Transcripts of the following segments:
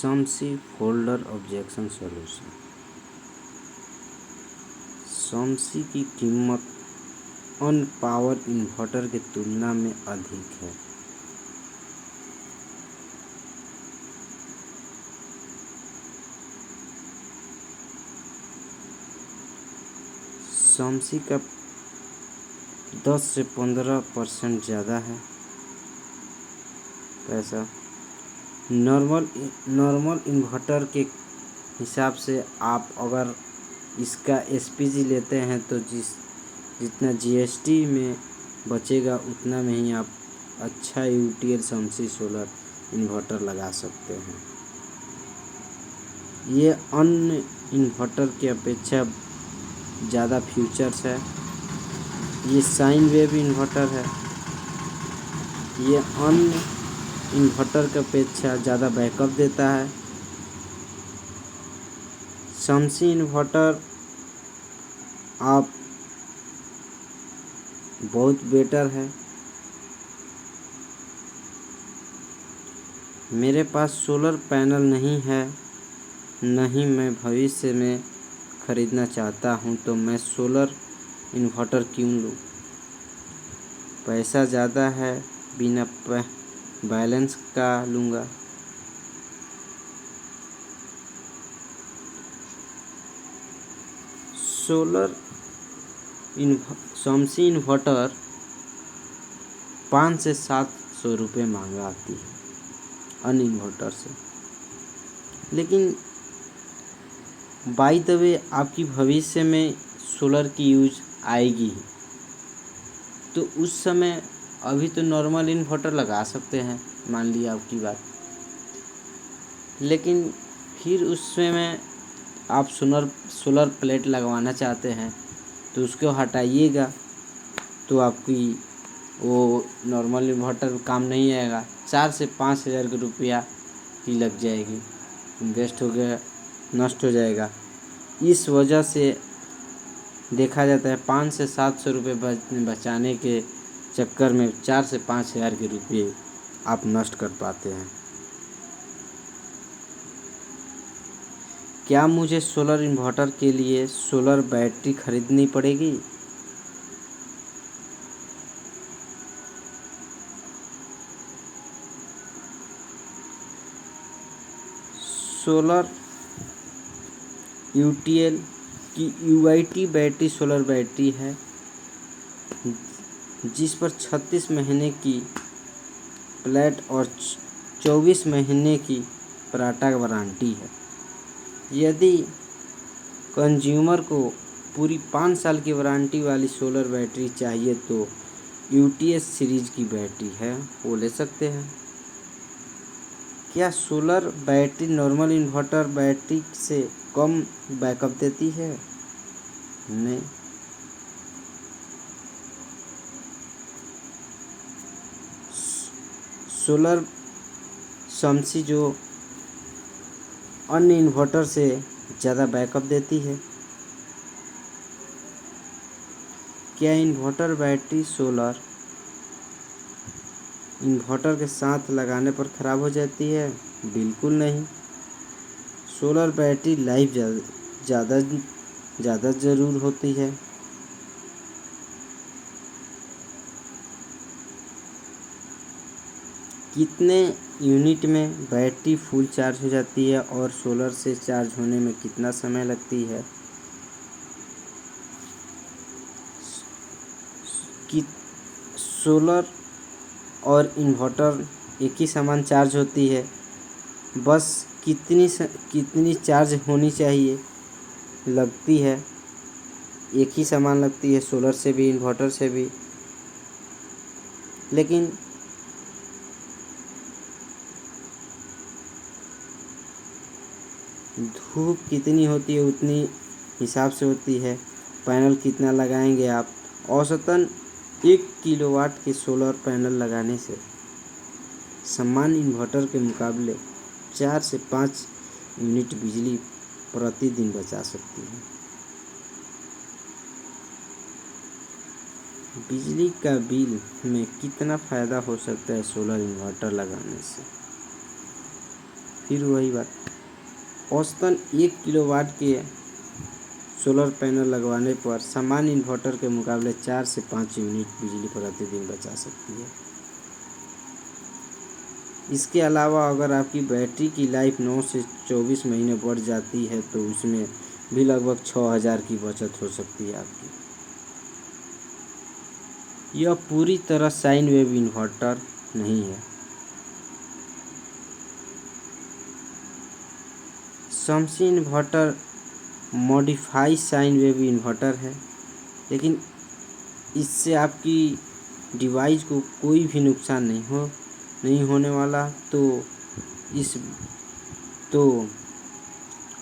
शॉम्सी folder objection solution. शॉम्सी की कीमत अन्य पावर इन्वर्टर की तुलना में अधिक है। शॉम्सी का 10 से 15% ज़्यादा है पैसा। नॉर्मल इन्वर्टर के हिसाब से आप अगर इसका एसपीजी लेते हैं तो जितना जीएसटी में बचेगा उतना में ही आप अच्छा यूटीएल शॉम्सी सोलर इन्वर्टर लगा सकते हैं। ये अन्य इन्वर्टर की अपेक्षा ज़्यादा फीचर्स है। ये साइन वेव इन्वर्टर है। ये अन्य इन्वर्टर की अपेक्षा ज़्यादा बैकअप देता है। शॉम्सी इन्वर्टर आप बहुत बेटर है। मेरे पास सोलर पैनल नहीं है, नहीं मैं भविष्य में ख़रीदना चाहता हूँ, तो मैं सोलर इन्वर्टर क्यों लूँ? पैसा ज़्यादा है, बिना बैलेंस का लूँगा। शॉम्सी इन्वर्टर 5 से 700 रुपये महंगा आती है अन्य इन्वर्टर से। लेकिन बाय द वे आपकी भविष्य में सोलर की यूज आएगी, तो उस समय अभी तो नॉर्मल इन्वर्टर लगा सकते हैं, मान लिया आपकी बात। लेकिन फिर उस समय आप सोलर प्लेट लगवाना चाहते हैं तो उसको हटाइएगा तो आपकी वो नॉर्मल इन्वर्टर काम नहीं आएगा। 4 से 5 हज़ार रुपया की लग जाएगी, इन्वेस्ट हो गया, नष्ट हो जाएगा। इस वजह से देखा जाता है 5 से 700 रुपये बचाने के चक्कर में 4 से 5 हज़ार के रुपये आप नष्ट कर पाते हैं। क्या मुझे सोलर इन्वर्टर के लिए सोलर बैटरी खरीदनी पड़ेगी? सोलर यूटीएल की यूआईटी बैटरी सोलर बैटरी है, जिस पर 36 महीने की फ्लैट और 24 महीने की पराटा वारंटी है। यदि कंज्यूमर को पूरी 5 साल की वारंटी वाली सोलर बैटरी चाहिए तो यूटीएस सीरीज की बैटरी है, वो ले सकते हैं। क्या solar battery normal inverter battery से कम बैकअप देती है? नहीं। सोलर शॉम्सी जो अन्य इन्वर्टर से ज़्यादा बैकअप देती है। क्या इन्वर्टर बैटरी सोलर इन्वर्टर के साथ लगाने पर ख़राब हो जाती है? बिल्कुल नहीं। सोलर बैटरी लाइफ ज़्यादा ज़रूर होती है। कितने यूनिट में बैटरी फुल चार्ज हो जाती है और सोलर से चार्ज होने में कितना समय लगती है? कि सोलर और इन्वर्टर एक ही समान चार्ज होती है, बस कितनी चार्ज होनी चाहिए लगती है, एक ही समान लगती है सोलर से भी इन्वर्टर से भी। लेकिन धूप कितनी होती है उतनी हिसाब से होती है। पैनल कितना लगाएंगे आप? औसतन 1 किलोवाट के सोलर पैनल लगाने से सामान्य इन्वर्टर के मुकाबले 4 से 5 यूनिट बिजली प्रतिदिन बचा सकती है। बिजली का बिल में कितना फ़ायदा हो सकता है सोलर इन्वर्टर लगाने से? फिर वही बात, औसतन 1 किलोवाट के सोलर पैनल लगवाने पर सामान्य इन्वर्टर के मुकाबले 4 से 5 यूनिट बिजली प्रतिदिन बचा सकती है। इसके अलावा अगर आपकी बैटरी की लाइफ 9 से 24 महीने बढ़ जाती है तो उसमें भी लगभग 6000 की बचत हो सकती है आपकी। यह पूरी तरह साइन वेव इन्वर्टर नहीं है। शमसी inverter modified sine wave inverter है, लेकिन इससे आपकी डिवाइस को कोई भी नुकसान नहीं होने वाला। तो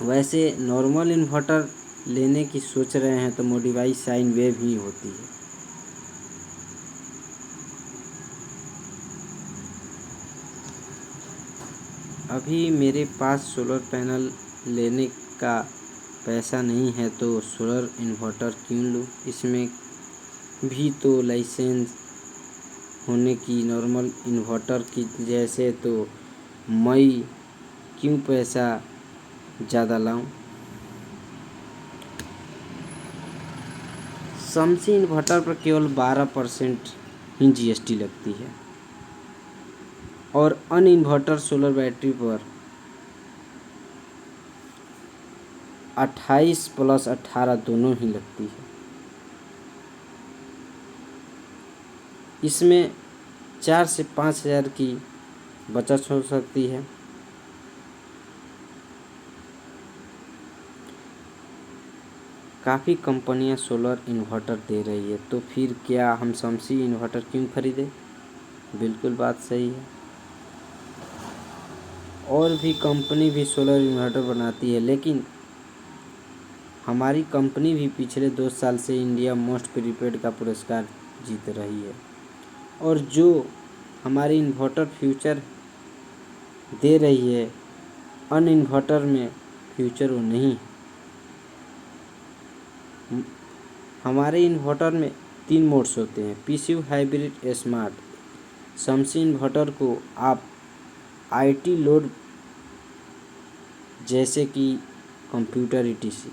वैसे नॉर्मल इन्वर्टर लेने की सोच रहे हैं तो मॉडिफाई साइन वेव ही होती है। अभी मेरे पास सोलर पैनल लेने का पैसा नहीं है तो सोलर इन्वर्टर क्यों लूँ? इसमें भी तो लाइसेंस होने की नॉर्मल इन्वर्टर की जैसे, तो मैं क्यों पैसा ज़्यादा लाऊं? शमसी इन्वर्टर पर केवल 12% ही GST लगती है और अन्य इन्वर्टर सोलर बैटरी पर 28 + 18 दोनों ही लगती है। इसमें 4 से 5000 की बचत हो सकती है। काफ़ी कंपनियां सोलर इन्वर्टर दे रही है, तो फिर क्या हम शमसी इन्वर्टर क्यों खरीदें? बिल्कुल बात सही है। और भी कंपनी भी सोलर इन्वर्टर बनाती है, लेकिन हमारी कंपनी भी पिछले 2 साल से इंडिया मोस्ट प्रीपेड का पुरस्कार जीत रही है। और जो हमारी इन्वर्टर फ्यूचर दे रही है, अन्य इन्वर्टर में फ्यूचर वो नहीं। हमारे इन्वर्टर में 3 मोड्स होते हैं, PCU, हाइब्रिड, स्मार्ट। शमसी इन्वर्टर को आप IT लोड जैसे कि कंप्यूटर ETC,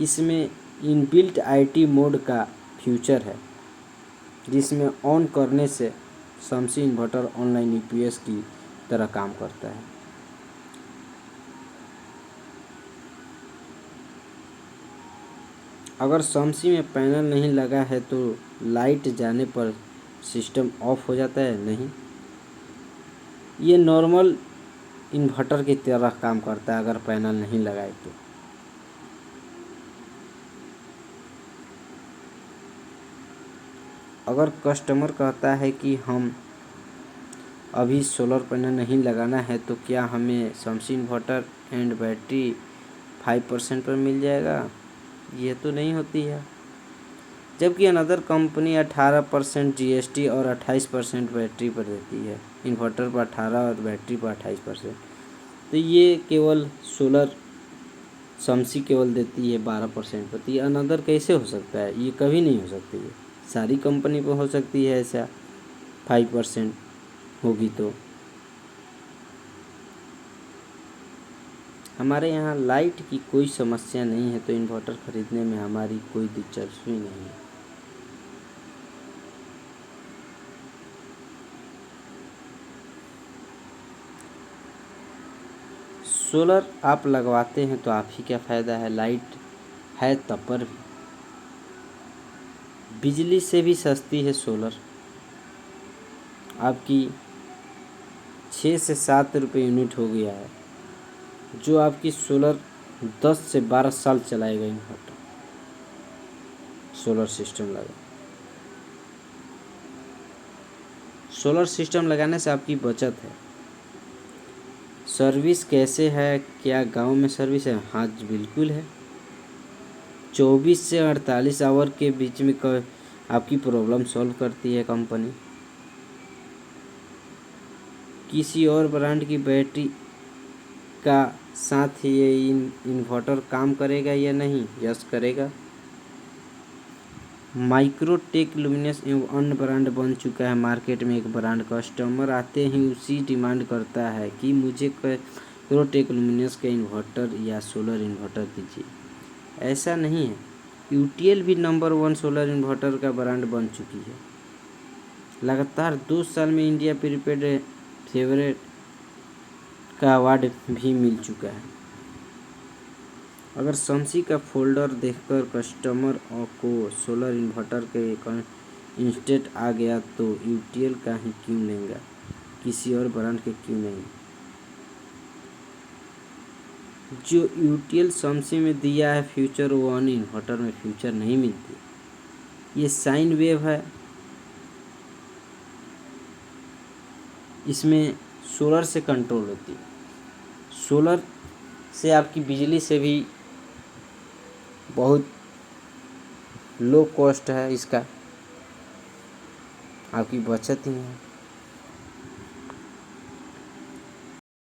इसमें इनबिल्ट IT मोड का फीचर है, जिसमें ऑन करने से शमसी इन्वर्टर ऑनलाइन UPS की तरह काम करता है। अगर शमसी में पैनल नहीं लगा है तो लाइट जाने पर सिस्टम ऑफ हो जाता है? नहीं, ये नॉर्मल इन्वर्टर की तरह काम करता है अगर पैनल नहीं लगाए तो। अगर कस्टमर कहता है कि हम अभी सोलर पैनल नहीं लगाना है तो क्या हमें शमसी इन्वर्टर एंड बैटरी 5% पर मिल जाएगा? ये तो नहीं होती है। जबकि अनदर कंपनी 18% GST और 28% बैटरी पर देती है। इन्वर्टर पर 18 और बैटरी पर 28%। तो ये केवल सोलर शमसी केवल देती है 12% पर। तो ये अनदर कैसे हो सकता है? ये कभी नहीं हो सकती है। सारी कंपनी पर हो सकती है ऐसा 5% होगी तो। हमारे यहाँ लाइट की कोई समस्या नहीं है, तो इन्वर्टर खरीदने में हमारी कोई दिलचस्पी नहीं है। सोलर आप लगवाते हैं तो आप ही क्या फ़ायदा है? लाइट है तब पर भी। बिजली से भी सस्ती है सोलर, आपकी 6 से 7 रुपये यूनिट हो गया है, जो आपकी सोलर 10 से 12 साल चलाएगा। इन्वर्टर सोलर सिस्टम लगाने से आपकी बचत है। सर्विस कैसे है? क्या गांव में सर्विस है? हाँ जी, बिल्कुल है। 24 से 48 आवर के बीच में आपकी प्रॉब्लम सॉल्व करती है कंपनी। किसी और ब्रांड की बैटरी का साथ ये इन्वर्टर काम करेगा या नहीं? यस, करेगा। माइक्रोटेक लुमिनस एवं अन्य ब्रांड बन चुका है मार्केट में एक ब्रांड। कस्टमर आते ही उसी डिमांड करता है कि मुझे माइक्रोटेक लुमिनस का इन्वर्टर या सोलर इन्वर्टर दीजिए। ऐसा नहीं है, यूटीएल भी नंबर 1 सोलर इन्वर्टर का ब्रांड बन चुकी है। लगातार 2 साल में इंडिया प्रीपेड फेवरेट का अवार्ड भी मिल चुका है। अगर शम्सी का फोल्डर देखकर कस्टमर को सोलर इन्वर्टर के इंस्टेंट आ गया तो यूटीएल का ही क्यों लेंगे, किसी और ब्रांड के क्यों नहीं। जो यूटीएल शम्सी में दिया है फ्यूचर, वो अन्य इन्वर्टर में फ्यूचर नहीं मिलती। ये साइन वेव है, इसमें सोलर से कंट्रोल होती है। सोलर से आपकी बिजली से भी बहुत लो कॉस्ट है, इसका आपकी बचत ही है।